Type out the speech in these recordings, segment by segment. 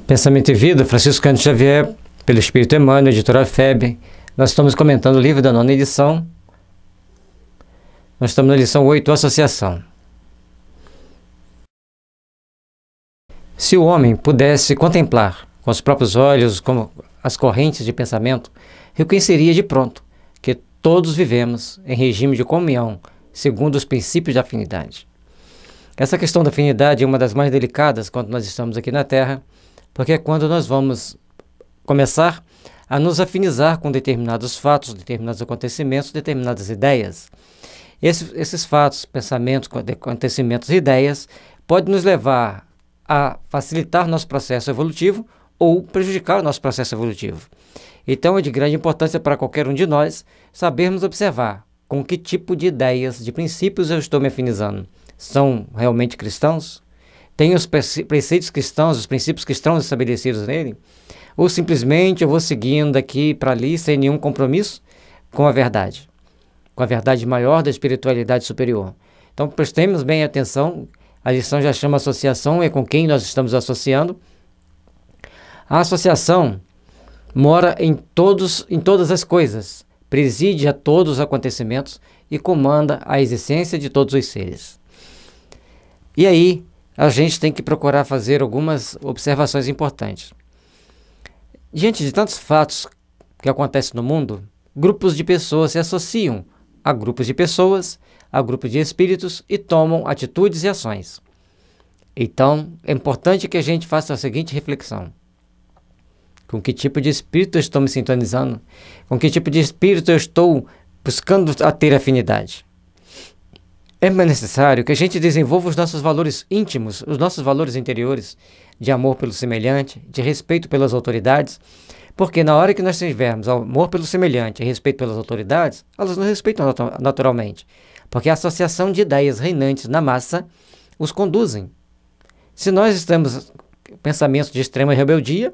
Pensamento e Vida, Francisco Cândido Xavier, pelo Espírito Emmanuel, editora FEB. Nós estamos comentando o livro da 9ª edição. Nós estamos na lição 8, Associação. Se o homem pudesse contemplar com os próprios olhos como as correntes de pensamento, reconheceria de pronto que todos vivemos em regime de comunhão, segundo os princípios de afinidade. Essa questão da afinidade é uma das mais delicadas quando nós estamos aqui na Terra, porque é quando nós vamos começar a nos afinizar com determinados fatos, determinados acontecimentos, determinadas ideias. Esses fatos, pensamentos, acontecimentos e ideias podem nos levar a facilitar nosso processo evolutivo ou prejudicar o nosso processo evolutivo. Então é de grande importância para qualquer um de nós sabermos observar com que tipo de ideias, de princípios eu estou me afinizando. São realmente cristãos? Tem os preceitos cristãos, os princípios cristãos estabelecidos nele? Ou simplesmente eu vou seguindo daqui para ali sem nenhum compromisso com a verdade maior da espiritualidade superior? Então prestemos bem atenção, a lição já chama associação, é com quem nós estamos associando. A associação mora em todas as coisas, preside a todos os acontecimentos e comanda a existência de todos os seres. E aí, a gente tem que procurar fazer algumas observações importantes. Diante de tantos fatos que acontecem no mundo, grupos de pessoas se associam a grupos de pessoas, a grupos de espíritos e tomam atitudes e ações. Então, é importante que a gente faça a seguinte reflexão. Com que tipo de espírito eu estou me sintonizando? Com que tipo de espírito eu estou buscando a ter afinidade? É necessário que a gente desenvolva os nossos valores íntimos, os nossos valores interiores, de amor pelo semelhante, de respeito pelas autoridades, porque na hora que nós tivermos amor pelo semelhante e respeito pelas autoridades, elas nos respeitam naturalmente, porque a associação de ideias reinantes na massa os conduzem. Se nós temos pensamentos de extrema rebeldia,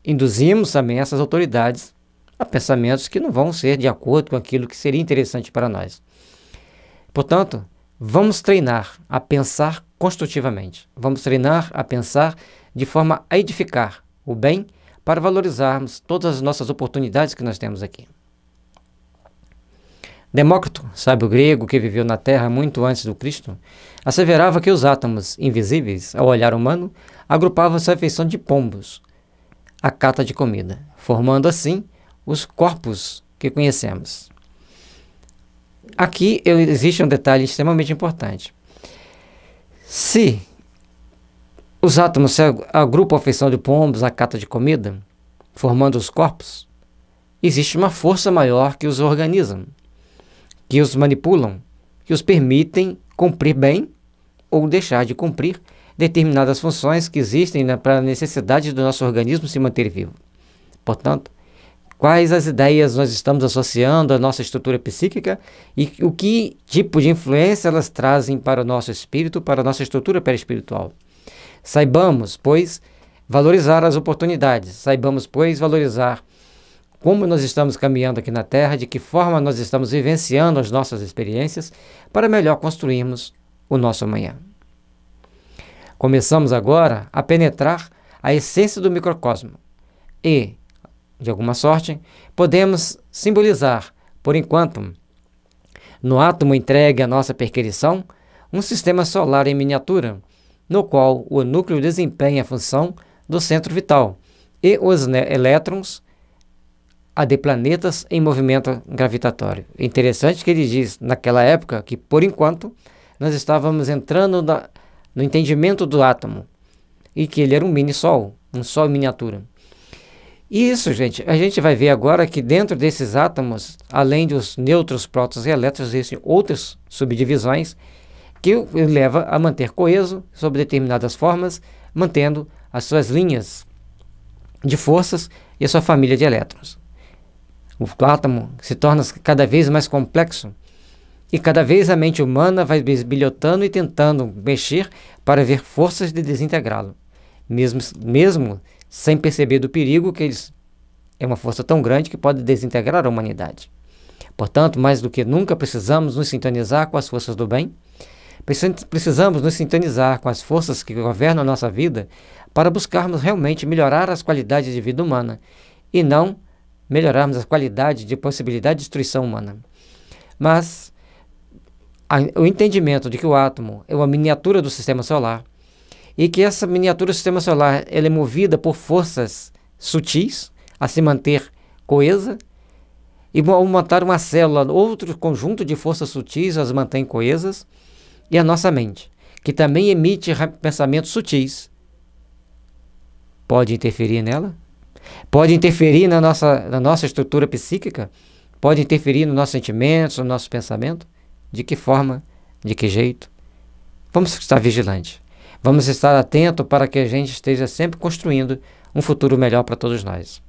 induzimos também essas autoridades a pensamentos que não vão ser de acordo com aquilo que seria interessante para nós. Portanto, vamos treinar a pensar construtivamente. Vamos treinar a pensar de forma a edificar o bem para valorizarmos todas as nossas oportunidades que nós temos aqui. Demócrito, sábio grego que viveu na Terra muito antes do Cristo, asseverava que os átomos invisíveis ao olhar humano agrupavam-se à feição de pombos, a cata de comida, formando assim os corpos que conhecemos. Aqui existe um detalhe extremamente importante. Se os átomos se agrupam à feição de pombos, a cata de comida, formando os corpos, existe uma força maior que os organizam, que os manipulam, que os permitem cumprir bem ou deixar de cumprir determinadas funções que existem para a necessidade do nosso organismo se manter vivo. Portanto, quais as ideias nós estamos associando à nossa estrutura psíquica e o que tipo de influência elas trazem para o nosso espírito, para a nossa estrutura perispiritual. Saibamos, pois, valorizar as oportunidades, saibamos, pois, valorizar como nós estamos caminhando aqui na Terra, de que forma nós estamos vivenciando as nossas experiências para melhor construirmos o nosso amanhã. Começamos agora a penetrar a essência do microcosmo e, de alguma sorte, podemos simbolizar, por enquanto, no átomo entregue à nossa perquisição, um sistema solar em miniatura, no qual o núcleo desempenha a função do centro vital e os elétrons a de planetas em movimento gravitatório. Interessante que ele diz, naquela época, que, por enquanto, nós estávamos entrando no entendimento do átomo e que ele era um mini-sol, um sol em miniatura. E isso, gente, a gente vai ver agora que dentro desses átomos, além dos nêutrons, prótons e elétrons, existem outras subdivisões que o leva a manter coeso sob determinadas formas, mantendo as suas linhas de forças e a sua família de elétrons. O átomo se torna cada vez mais complexo e cada vez a mente humana vai bisbilhotando e tentando mexer para ver forças de desintegrá-lo, mesmo sem perceber do perigo que é uma força tão grande que pode desintegrar a humanidade. Portanto, mais do que nunca precisamos nos sintonizar com as forças do bem Precisamos nos sintonizar com as forças que governam a nossa vida para buscarmos realmente melhorar as qualidades de vida humana e não melhorarmos a qualidade de possibilidade de destruição humana. Mas o entendimento de que o átomo é uma miniatura do sistema solar e que essa miniatura do sistema solar ela é movida por forças sutis a se manter coesa, e ao montar uma célula, outro conjunto de forças sutis as mantém coesas, e a nossa mente, que também emite pensamentos sutis, pode interferir nela? Pode interferir na nossa estrutura psíquica? Pode interferir nos nossos sentimentos, no nosso pensamento? De que forma? De que jeito? Vamos estar vigilantes. Vamos estar atentos para que a gente esteja sempre construindo um futuro melhor para todos nós.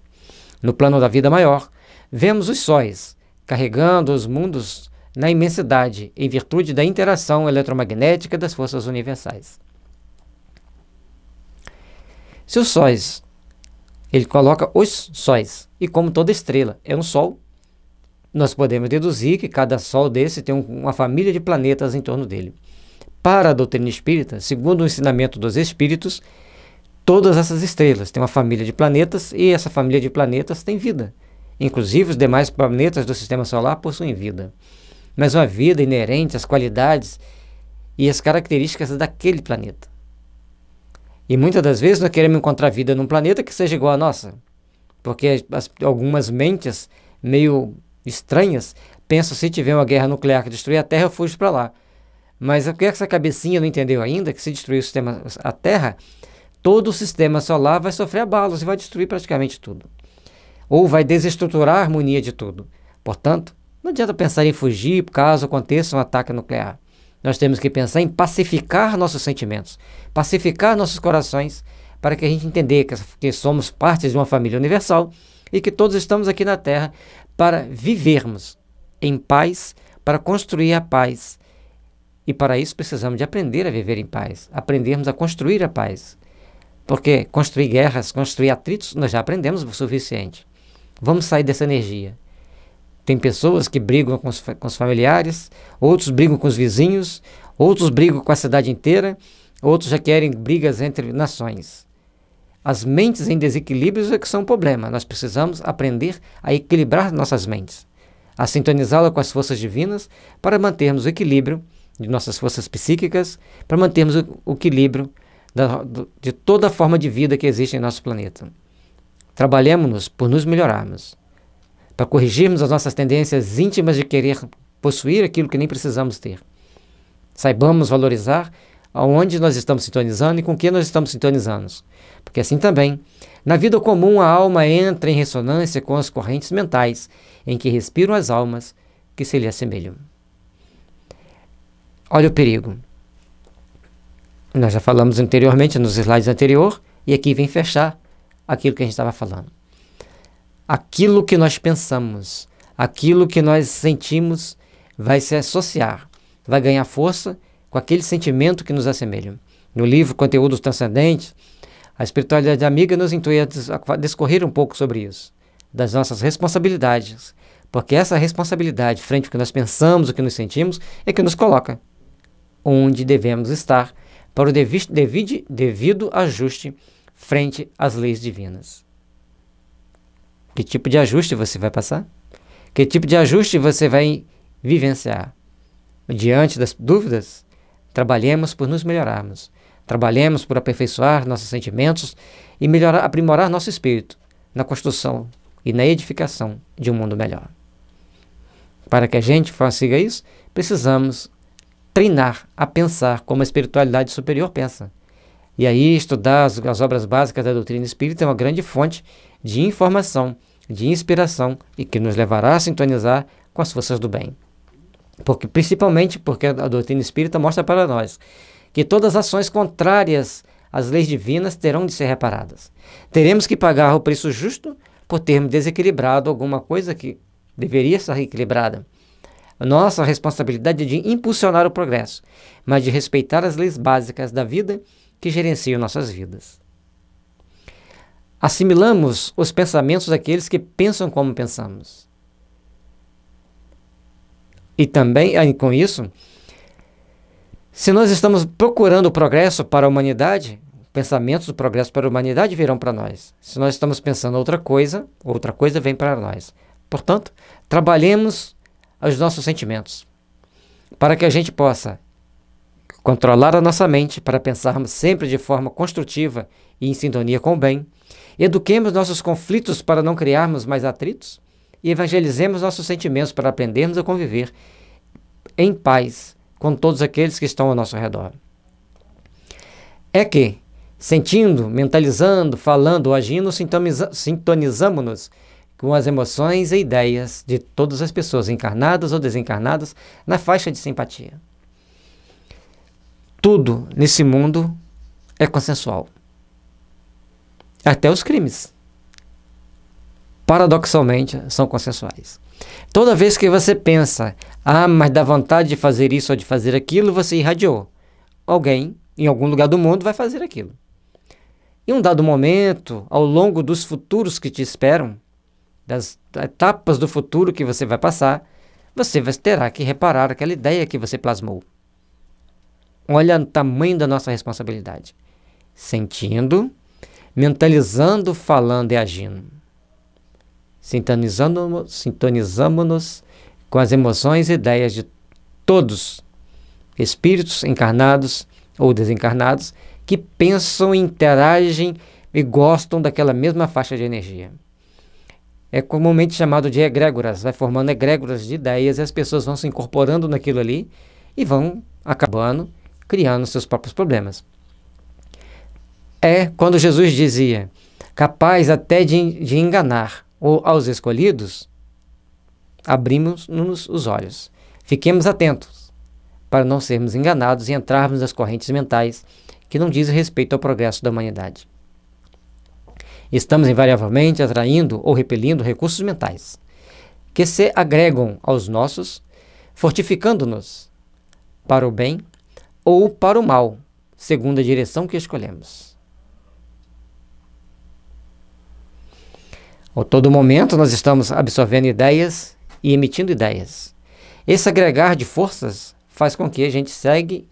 No plano da vida maior, vemos os sóis carregando os mundos na imensidade em virtude da interação eletromagnética das forças universais. Se os sóis, ele coloca os sóis, e como toda estrela é um sol, nós podemos deduzir que cada sol desse tem uma família de planetas em torno dele. Para a doutrina espírita, segundo o ensinamento dos espíritos, todas essas estrelas têm uma família de planetas e essa família de planetas tem vida. Inclusive, os demais planetas do sistema solar possuem vida. Mas uma vida inerente às qualidades e às características daquele planeta. E muitas das vezes nós queremos encontrar vida num planeta que seja igual à nossa. Porque algumas mentes meio estranhas pensam, se tiver uma guerra nuclear que destruir a Terra, eu fujo para lá. Mas o que essa cabecinha não entendeu ainda? Que se destruir a Terra, todo o sistema solar vai sofrer abalos e vai destruir praticamente tudo. Ou vai desestruturar a harmonia de tudo. Portanto, não adianta pensar em fugir caso aconteça um ataque nuclear. Nós temos que pensar em pacificar nossos sentimentos, pacificar nossos corações, para que a gente entenda que somos parte de uma família universal e que todos estamos aqui na Terra para vivermos em paz, para construir a paz. E para isso precisamos de aprender a viver em paz, aprendermos a construir a paz. Porque construir guerras, construir atritos, nós já aprendemos o suficiente. Vamos sair dessa energia. Tem pessoas que brigam com os familiares, outros brigam com os vizinhos, outros brigam com a cidade inteira, outros já querem brigas entre nações. As mentes em desequilíbrios é que são um problema. Nós precisamos aprender a equilibrar nossas mentes, a sintonizá-la com as forças divinas para mantermos o equilíbrio de nossas forças psíquicas, para mantermos o equilíbrio de toda a forma de vida que existe em nosso planeta. Trabalhemos-nos por nos melhorarmos, para corrigirmos as nossas tendências íntimas de querer possuir aquilo que nem precisamos ter. Saibamos valorizar aonde nós estamos sintonizando e com que nós estamos sintonizando. Porque assim também, na vida comum a alma entra em ressonância com as correntes mentais em que respiram as almas que se lhe assemelham. Olha o perigo. Nós já falamos anteriormente nos slides anteriores e aqui vem fechar aquilo que a gente estava falando. Aquilo que nós pensamos, aquilo que nós sentimos vai se associar, vai ganhar força com aquele sentimento que nos assemelha. No livro Conteúdos Transcendentes, a espiritualidade amiga nos intui a discorrer um pouco sobre isso, das nossas responsabilidades, porque essa responsabilidade frente ao que nós pensamos, o que nos sentimos, é que nos coloca onde devemos estar para o devido ajuste frente às leis divinas. Que tipo de ajuste você vai passar? Que tipo de ajuste você vai vivenciar? Diante das dúvidas, trabalhemos por nos melhorarmos. Trabalhemos por aperfeiçoar nossos sentimentos e aprimorar nosso espírito na construção e na edificação de um mundo melhor. Para que a gente consiga isso, precisamos treinar a pensar como a espiritualidade superior pensa. E aí estudar as obras básicas da doutrina espírita é uma grande fonte de informação, de inspiração e que nos levará a sintonizar com as forças do bem. Principalmente porque a doutrina espírita mostra para nós que todas as ações contrárias às leis divinas terão de ser reparadas. Teremos que pagar o preço justo por termos desequilibrado alguma coisa que deveria estar equilibrada. A nossa responsabilidade é de impulsionar o progresso, mas de respeitar as leis básicas da vida que gerenciam nossas vidas. Assimilamos os pensamentos daqueles que pensam como pensamos. E também, com isso, Se nós estamos procurando o progresso para a humanidade, pensamentos do progresso para a humanidade virão para nós. Se nós estamos pensando outra coisa vem para nós. Portanto, trabalhemos os nossos sentimentos, para que a gente possa controlar a nossa mente, para pensarmos sempre de forma construtiva e em sintonia com o bem. Eduquemos nossos conflitos para não criarmos mais atritos e evangelizemos nossos sentimentos para aprendermos a conviver em paz com todos aqueles que estão ao nosso redor. É que, sentindo, mentalizando, falando ou agindo, sintonizamos-nos com as emoções e ideias de todas as pessoas, encarnadas ou desencarnadas, na faixa de simpatia. Tudo nesse mundo é consensual. Até os crimes, paradoxalmente, são consensuais. Toda vez que você pensa, mas dá vontade de fazer isso ou de fazer aquilo, você irradiou. Alguém, em algum lugar do mundo, vai fazer aquilo. Em um dado momento, ao longo dos futuros que te esperam, das etapas do futuro que você vai passar, você terá que reparar aquela ideia que você plasmou. Olha o tamanho da nossa responsabilidade. Sentindo, mentalizando, falando e agindo. Sintonizamos-nos com as emoções e ideias de todos, espíritos encarnados ou desencarnados, que pensam, interagem e gostam daquela mesma faixa de energia. É comumente chamado de egrégoras, vai formando egrégoras de ideias e as pessoas vão se incorporando naquilo ali e vão acabando criando seus próprios problemas. É quando Jesus dizia, capaz até de enganar aos escolhidos, abrimos-nos os olhos. Fiquemos atentos para não sermos enganados e entrarmos nas correntes mentais que não dizem respeito ao progresso da humanidade. Estamos invariavelmente atraindo ou repelindo recursos mentais que se agregam aos nossos, fortificando-nos para o bem ou para o mal, segundo a direção que escolhemos. A todo momento nós estamos absorvendo ideias e emitindo ideias. Esse agregar de forças faz com que a gente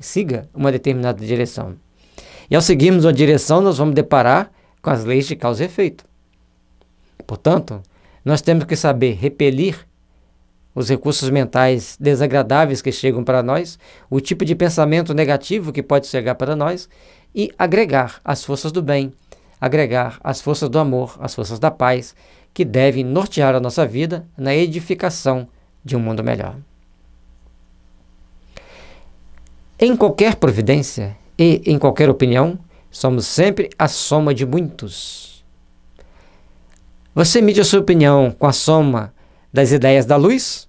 siga uma determinada direção. E ao seguirmos uma direção, nós vamos deparar com as leis de causa e efeito. Portanto, nós temos que saber repelir os recursos mentais desagradáveis que chegam para nós, o tipo de pensamento negativo que pode chegar para nós e agregar as forças do bem, agregar as forças do amor, as forças da paz, que devem nortear a nossa vida na edificação de um mundo melhor. Em qualquer providência e em qualquer opinião, somos sempre a soma de muitos. Você emite a sua opinião com a soma das ideias da luz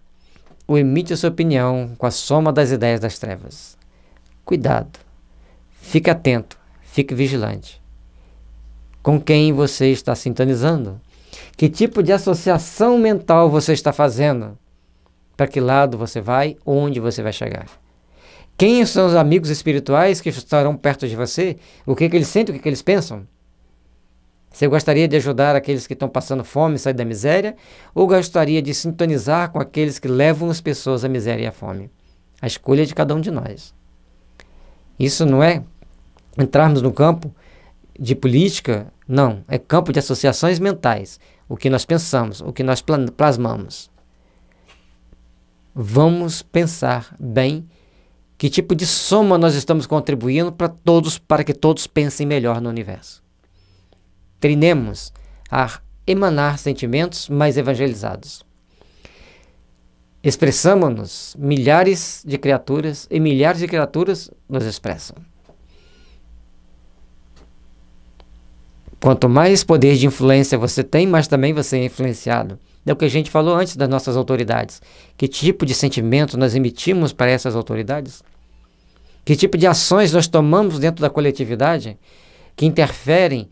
ou emite a sua opinião com a soma das ideias das trevas? Cuidado, fique atento, fique vigilante. Com quem você está sintonizando? Que tipo de associação mental você está fazendo? Para que lado você vai? Onde você vai chegar? Quem são os amigos espirituais que estarão perto de você? O que eles sentem, o que eles pensam? Você gostaria de ajudar aqueles que estão passando fome e sair da miséria? Ou gostaria de sintonizar com aqueles que levam as pessoas à miséria e à fome? A escolha é de cada um de nós. Isso não é entrarmos no campo de política, não. É campo de associações mentais. O que nós pensamos, o que nós plasmamos. Vamos pensar bem que tipo de soma nós estamos contribuindo para que todos pensem melhor no universo. Treinemos a emanar sentimentos mais evangelizados. Expressamos-nos, milhares de criaturas e milhares de criaturas nos expressam. Quanto mais poder de influência você tem, mais também você é influenciado. É o que a gente falou antes das nossas autoridades. Que tipo de sentimento nós emitimos para essas autoridades? Que tipo de ações nós tomamos dentro da coletividade que interferem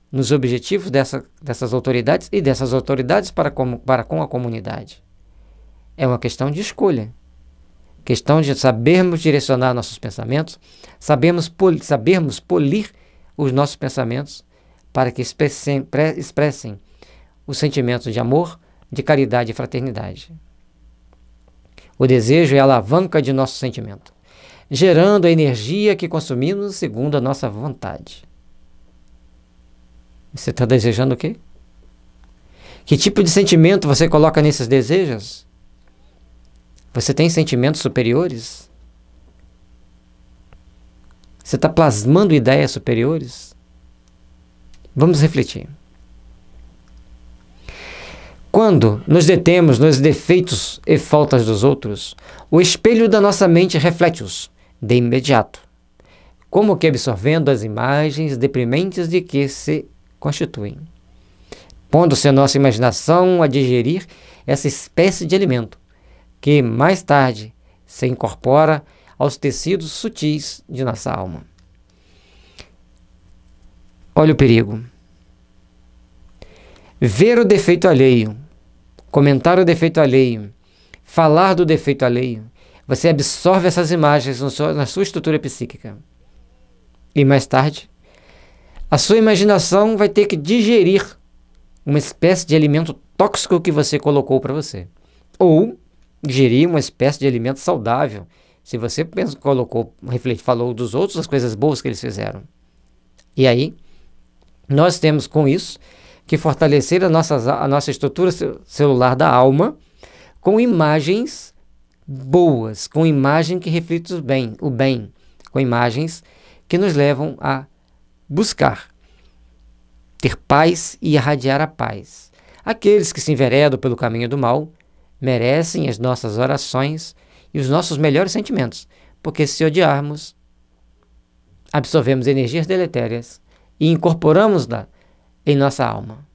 nos objetivos dessas autoridades e dessas autoridades para com a comunidade? É uma questão de escolha. Questão de sabermos direcionar nossos pensamentos, sabermos polir os nossos pensamentos para que expressem os sentimentos de amor, de caridade e fraternidade. O desejo é a alavanca de nosso sentimento. gerando a energia que consumimos segundo a nossa vontade. Você está desejando o quê? Que tipo de sentimento você coloca nesses desejos? Você tem sentimentos superiores? Você está plasmando ideias superiores? Vamos refletir. Quando nos detemos nos defeitos e faltas dos outros, o espelho da nossa mente reflete-os de imediato, como que absorvendo as imagens deprimentes de que se constituem, pondo-se a nossa imaginação a digerir essa espécie de alimento, que mais tarde se incorpora aos tecidos sutis de nossa alma. Olha o perigo. Ver o defeito alheio, comentar o defeito alheio, falar do defeito alheio, você absorve essas imagens na sua estrutura psíquica. E mais tarde, a sua imaginação vai ter que digerir uma espécie de alimento tóxico que você colocou para você. Ou digerir uma espécie de alimento saudável, se você falou dos outros, as coisas boas que eles fizeram. E aí, nós temos com isso que fortalecer a nossa estrutura celular da alma com imagens boas, com imagem que reflete o bem, com imagens que nos levam a buscar ter paz e irradiar a paz. Aqueles que se enveredam pelo caminho do mal merecem as nossas orações e os nossos melhores sentimentos, porque se odiarmos, absorvemos energias deletérias e incorporamos-la em nossa alma,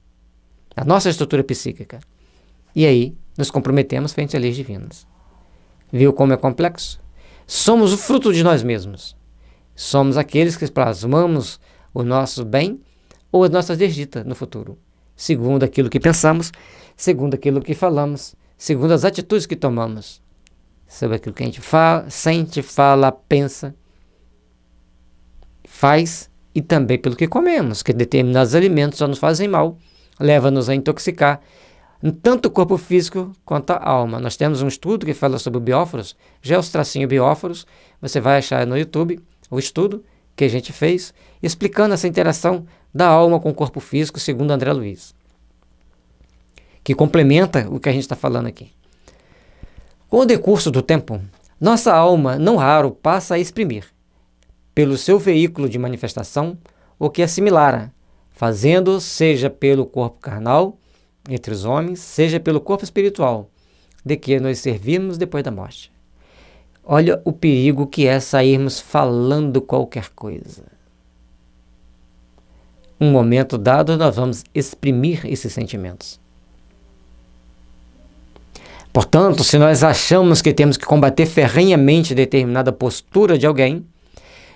na nossa estrutura psíquica. E aí, nos comprometemos frente às leis divinas. Viu como é complexo? Somos o fruto de nós mesmos. Somos aqueles que plasmamos o nosso bem ou as nossas desditas no futuro, segundo aquilo que pensamos, segundo aquilo que falamos, segundo as atitudes que tomamos, sobre aquilo que a gente sente, fala, pensa, faz, e também pelo que comemos, que determinados alimentos só nos fazem mal, leva-nos a intoxicar tanto o corpo físico quanto a alma. Nós temos um estudo que fala sobre o bióforos, Geostracinho bióforos, você vai achar no YouTube o estudo que a gente fez, explicando essa interação da alma com o corpo físico, segundo André Luiz, que complementa o que a gente está falando aqui. Com o decurso do tempo, nossa alma, não raro, passa a exprimir, pelo seu veículo de manifestação, o que assimilara, fazendo seja pelo corpo carnal, entre os homens, seja pelo corpo espiritual, de que nos servimos depois da morte. Olha o perigo que é sairmos falando qualquer coisa. Um momento dado, nós vamos exprimir esses sentimentos. Portanto, se nós achamos que temos que combater ferrenhamente determinada postura de alguém,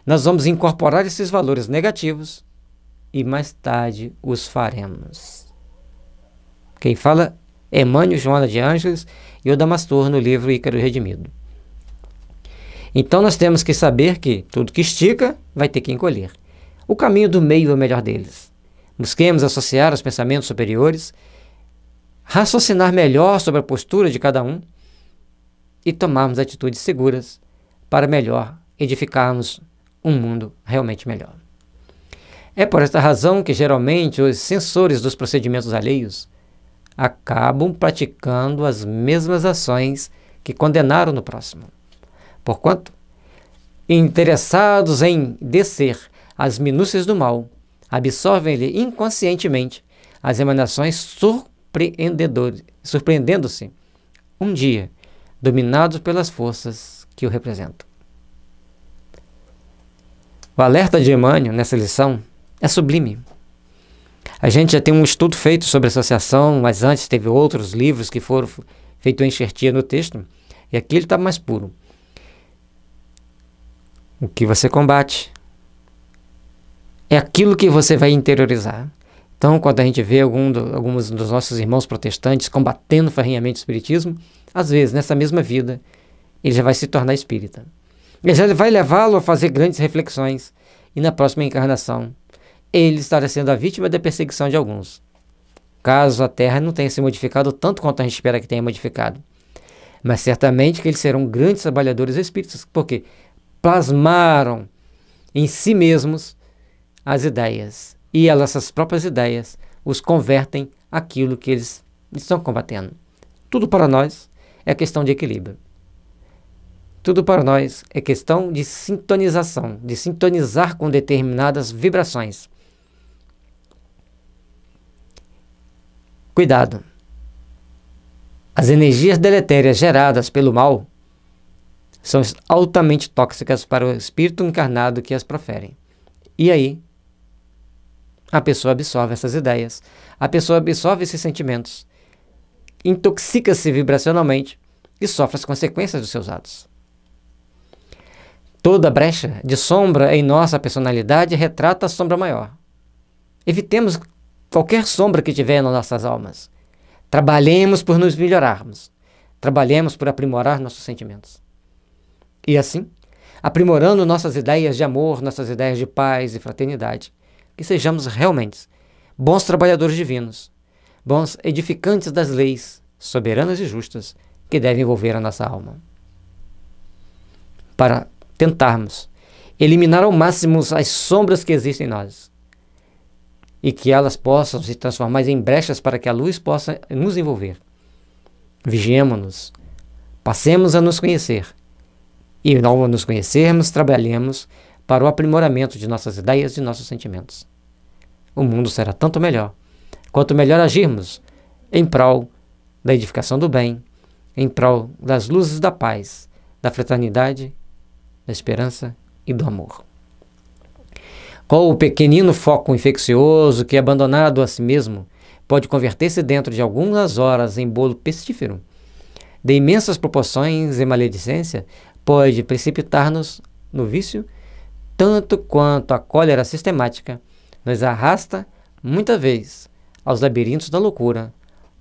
nós vamos incorporar esses valores negativos e mais tarde os faremos. Quem fala é Emmanuel Joana de Ângeles e o Damastor no livro Ícaro Redimido. Então nós temos que saber que tudo que estica vai ter que encolher. O caminho do meio é o melhor deles. Busquemos associar os pensamentos superiores, raciocinar melhor sobre a postura de cada um e tomarmos atitudes seguras para melhor edificarmos um mundo realmente melhor. É por esta razão que geralmente os censores dos procedimentos alheios acabam praticando as mesmas ações que condenaram no próximo. Porquanto, interessados em descer as minúcias do mal, absorvem-lhe inconscientemente as emanações surpreendendo-se, um dia, dominados pelas forças que o representam. O alerta de Emmanuel nessa lição é sublime. A gente já tem um estudo feito sobre associação, mas antes teve outros livros que foram feitos enxertia no texto, e aqui ele está mais puro. O que você combate é aquilo que você vai interiorizar. Então, quando a gente vê alguns dos nossos irmãos protestantes combatendo ferrenhamente o espiritismo, às vezes, nessa mesma vida, ele já vai se tornar espírita. Ele já vai levá-lo a fazer grandes reflexões, e na próxima encarnação, ele estará sendo a vítima da perseguição de alguns. Caso a Terra não tenha se modificado tanto quanto a gente espera que tenha modificado. Mas certamente que eles serão grandes trabalhadores espíritas, porque plasmaram em si mesmos as ideias. E essas próprias ideias os convertem àquilo que eles estão combatendo. Tudo para nós é questão de equilíbrio. Tudo para nós é questão de sintonização, de sintonizar com determinadas vibrações. Cuidado! As energias deletérias geradas pelo mal são altamente tóxicas para o espírito encarnado que as profere. E aí, a pessoa absorve essas ideias, a pessoa absorve esses sentimentos, intoxica-se vibracionalmente e sofre as consequências dos seus atos. Toda brecha de sombra em nossa personalidade retrata a sombra maior. Evitemos qualquer sombra que tiver nas nossas almas. Trabalhemos por nos melhorarmos. Trabalhemos por aprimorar nossos sentimentos. E assim, aprimorando nossas ideias de amor, nossas ideias de paz e fraternidade, que sejamos realmente bons trabalhadores divinos, bons edificantes das leis soberanas e justas que devem envolver a nossa alma. Para tentarmos eliminar ao máximo as sombras que existem em nós e que elas possam se transformar em brechas para que a luz possa nos envolver. Vigiemo-nos, passemos a nos conhecer e, ao nos conhecermos, trabalhemos para o aprimoramento de nossas ideias e nossos sentimentos. O mundo será tanto melhor quanto melhor agirmos em prol da edificação do bem, em prol das luzes da paz, da fraternidade, da esperança e do amor. Qual o pequenino foco infeccioso que, abandonado a si mesmo, pode converter-se dentro de algumas horas em bolo pestífero, de imensas proporções e maledicência, pode precipitar-nos no vício, tanto quanto a cólera sistemática nos arrasta, muitas vezes, aos labirintos da loucura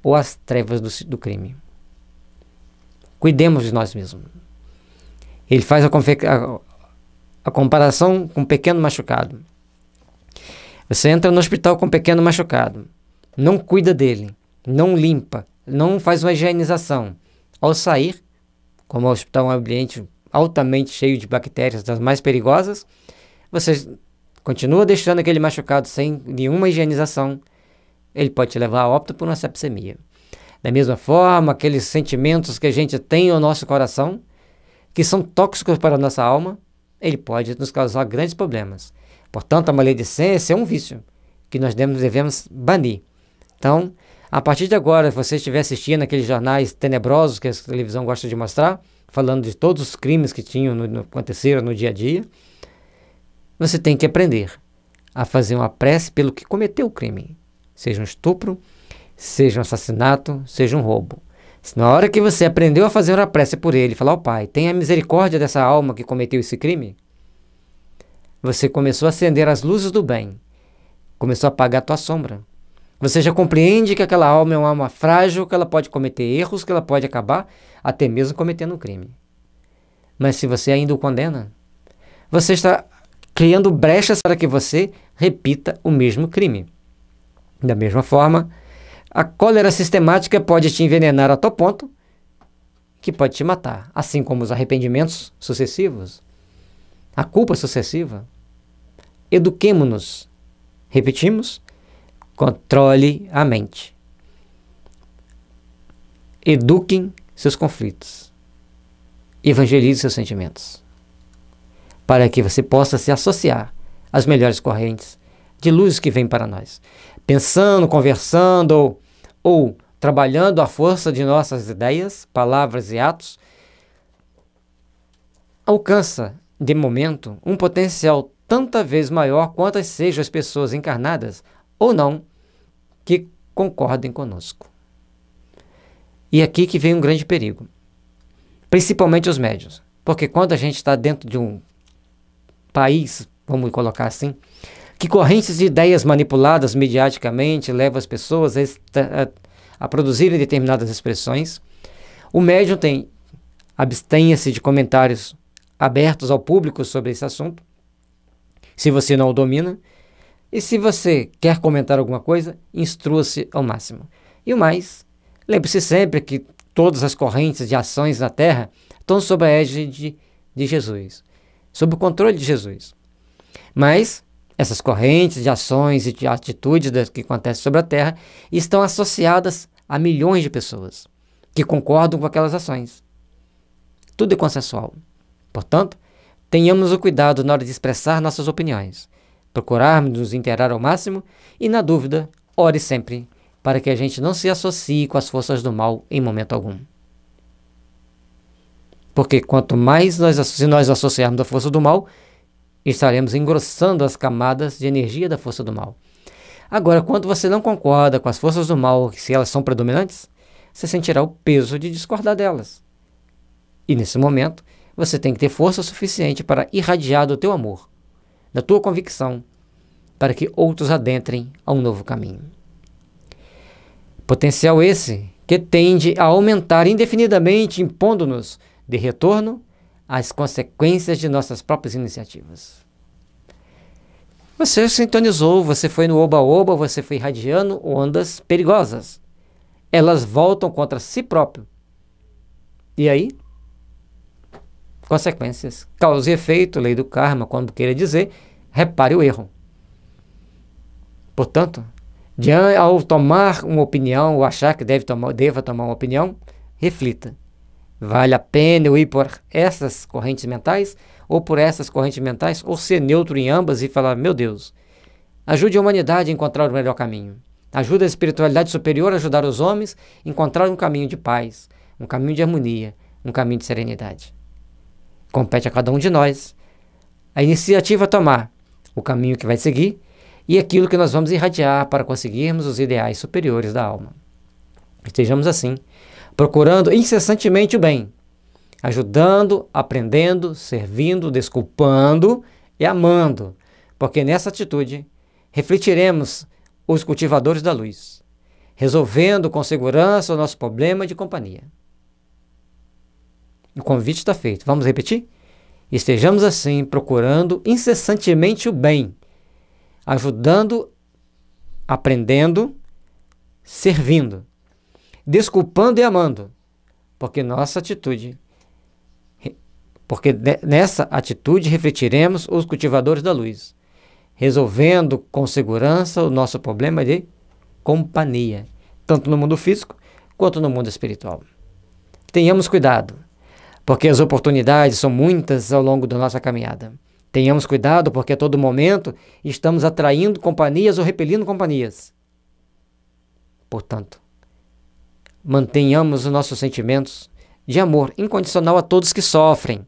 ou às trevas do crime. Cuidemos de nós mesmos. Ele faz a comparação com um pequeno machucado. Você entra no hospital com um pequeno machucado, não cuida dele, não limpa, não faz uma higienização. Ao sair, como o hospital é um ambiente altamente cheio de bactérias das mais perigosas, você continua deixando aquele machucado sem nenhuma higienização, ele pode te levar a óbito por uma sepsemia. Da mesma forma, aqueles sentimentos que a gente tem no nosso coração, que são tóxicos para a nossa alma, ele pode nos causar grandes problemas. Portanto, a maledicência é um vício que nós devemos banir. Então, a partir de agora, se você estiver assistindo aqueles jornais tenebrosos que a televisão gosta de mostrar, falando de todos os crimes que aconteceram no dia a dia, você tem que aprender a fazer uma prece pelo que cometeu o crime. Seja um estupro, seja um assassinato, seja um roubo. Na hora que você aprendeu a fazer uma prece por ele, falar: ó Pai, tenha misericórdia dessa alma que cometeu esse crime, você começou a acender as luzes do bem, começou a apagar a tua sombra. Você já compreende que aquela alma é uma alma frágil, que ela pode cometer erros, que ela pode acabar até mesmo cometendo um crime. Mas se você ainda o condena, você está criando brechas para que você repita o mesmo crime. Da mesma forma, a cólera sistemática pode te envenenar a tal ponto que pode te matar, assim como os arrependimentos sucessivos, a culpa sucessiva. Eduquemo-nos. Repetimos: controle a mente. Eduquem seus conflitos. Evangelize seus sentimentos, para que você possa se associar às melhores correntes de luz que vêm para nós. Pensando, conversando ou trabalhando à força de nossas ideias, palavras e atos, alcança, de momento, um potencial tanta vez maior quantas sejam as pessoas encarnadas ou não que concordem conosco. E aqui que vem um grande perigo, principalmente os médiuns, porque quando a gente está dentro de um país, vamos colocar assim, que correntes de ideias manipuladas mediaticamente levam as pessoas a produzirem determinadas expressões, o médium abstenha-se de comentários abertos ao público sobre esse assunto, se você não o domina, e se você quer comentar alguma coisa, instrua-se ao máximo. E o mais, lembre-se sempre que todas as correntes de ações na Terra estão sob a égide de Jesus, sob o controle de Jesus. Mas essas correntes de ações e de atitudes que acontecem sobre a Terra estão associadas a milhões de pessoas que concordam com aquelas ações. Tudo é consensual. Portanto, tenhamos o cuidado na hora de expressar nossas opiniões, procurarmos nos inteirar ao máximo e, na dúvida, ore sempre para que a gente não se associe com as forças do mal em momento algum. Porque quanto mais se nós associarmos à força do mal, estaremos engrossando as camadas de energia da força do mal. Agora, quando você não concorda com as forças do mal, se elas são predominantes, você sentirá o peso de discordar delas. E nesse momento, você tem que ter força suficiente para irradiar do teu amor, da tua convicção, para que outros adentrem a um novo caminho. Potencial esse que tende a aumentar indefinidamente, impondo-nos de retorno às consequências de nossas próprias iniciativas. Você sintonizou, você foi no oba-oba, você foi irradiando ondas perigosas. Elas voltam contra si próprio. E aí? Consequências. Causa e efeito, lei do karma, quando queira dizer, repare o erro. Portanto, ao tomar uma opinião, ou achar que deva tomar uma opinião, reflita. Vale a pena eu ir por essas correntes mentais, ou por essas correntes mentais, ou ser neutro em ambas e falar, meu Deus, ajude a humanidade a encontrar o melhor caminho. Ajude a espiritualidade superior a ajudar os homens a encontrar um caminho de paz, um caminho de harmonia, um caminho de serenidade. Compete a cada um de nós a iniciativa a tomar, o caminho que vai seguir e aquilo que nós vamos irradiar para conseguirmos os ideais superiores da alma. Estejamos assim, procurando incessantemente o bem, ajudando, aprendendo, servindo, desculpando e amando, porque nessa atitude refletiremos os cultivadores da luz, resolvendo com segurança o nosso problema de companhia. O convite está feito. Vamos repetir? Estejamos assim, procurando incessantemente o bem, ajudando, aprendendo, servindo, desculpando e amando, porque nessa atitude refletiremos os cultivadores da luz, resolvendo com segurança o nosso problema de companhia, tanto no mundo físico quanto no mundo espiritual. Tenhamos cuidado, porque as oportunidades são muitas ao longo da nossa caminhada. Tenhamos cuidado, porque a todo momento estamos atraindo companhias ou repelindo companhias. Portanto, mantenhamos os nossos sentimentos de amor incondicional a todos que sofrem,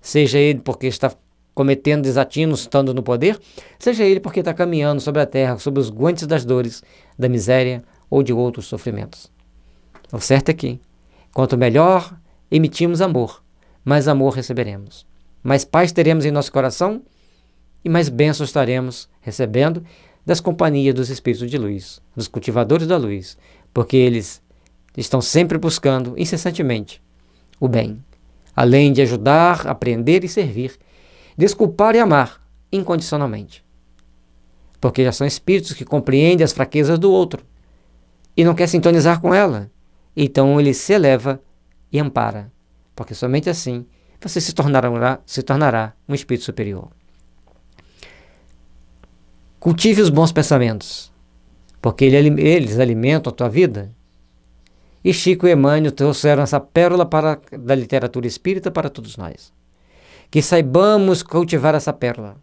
seja ele porque está cometendo desatinos, estando no poder, seja ele porque está caminhando sobre a terra, sob os guantes das dores, da miséria ou de outros sofrimentos. O certo é que, quanto melhor emitimos amor, mais amor receberemos, mais paz teremos em nosso coração e mais bênçãos estaremos recebendo das companhias dos espíritos de luz, dos cultivadores da luz, porque eles estão sempre buscando, incessantemente, o bem, além de ajudar, aprender e servir, desculpar e amar incondicionalmente. Porque já são espíritos que compreendem as fraquezas do outro e não quer sintonizar com ela. Então ele se eleva e ampara, porque somente assim você se tornará um espírito superior. Cultive os bons pensamentos, porque eles alimentam a tua vida. E Chico e Emmanuel trouxeram essa pérola da literatura espírita para todos nós. Que saibamos cultivar essa pérola,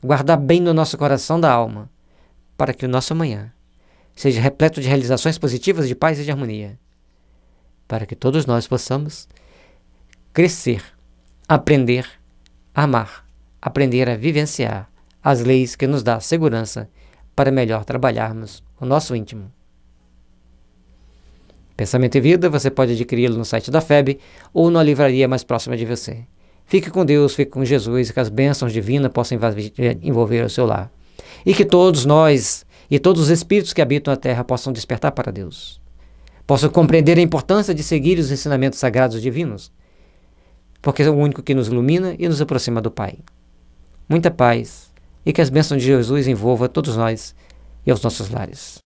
guardar bem no nosso coração da alma, para que o nosso amanhã seja repleto de realizações positivas, de paz e de harmonia, para que todos nós possamos crescer, aprender, amar, aprender a vivenciar as leis que nos dão segurança para melhor trabalharmos o nosso íntimo. Pensamento e Vida, você pode adquiri-lo no site da FEB ou na livraria mais próxima de você. Fique com Deus, fique com Jesus e que as bênçãos divinas possam envolver o seu lar. E que todos nós e todos os espíritos que habitam a Terra possam despertar para Deus. Possam compreender a importância de seguir os ensinamentos sagrados divinos, porque é o único que nos ilumina e nos aproxima do Pai. Muita paz e que as bênçãos de Jesus envolvam todos nós e os nossos lares.